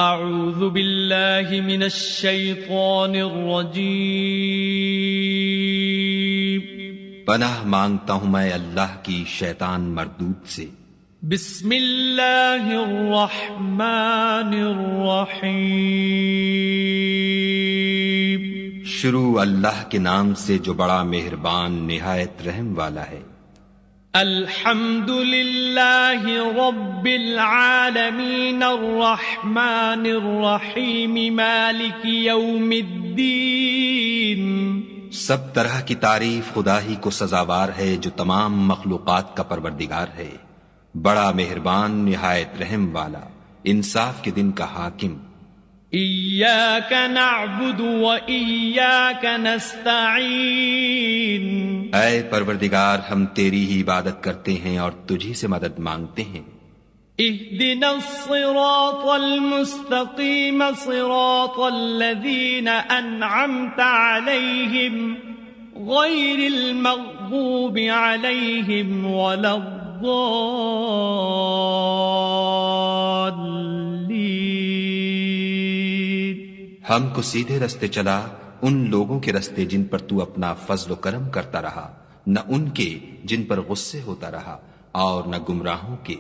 اعوذ باللہ من الشیطان الرجیم پناہ مانگتا ہوں میں اللہ کی شیطان مردود سے۔ بسم اللہ الرحمن الرحیم شروع اللہ کے نام سے جو بڑا مہربان نہایت رحم والا ہے۔ الحمد للہ رب العالمین الرحمن الرحیم مالک یوم الدین۔ سب طرح کی تعریف خدا ہی کو سزاوار ہے جو تمام مخلوقات کا پروردگار ہے، بڑا مہربان نہایت رحم والا، انصاف کے دن کا حاکم۔ ایاک نعبد و ایاک نستعین۔ اے پروردگار ہم تیری ہی عبادت کرتے ہیں اور تجھی سے مدد مانگتے ہیں۔ اہدنا الصراط المستقیم صراط الذین انعمت علیہم غیر المغضوب علیہم ولا الضالین۔ ہم کو سیدھے رستے چلا، ان لوگوں کے رستے جن پر تو اپنا فضل و کرم کرتا رہا، نہ ان کے جن پر غصے ہوتا رہا، اور نہ گمراہوں کے۔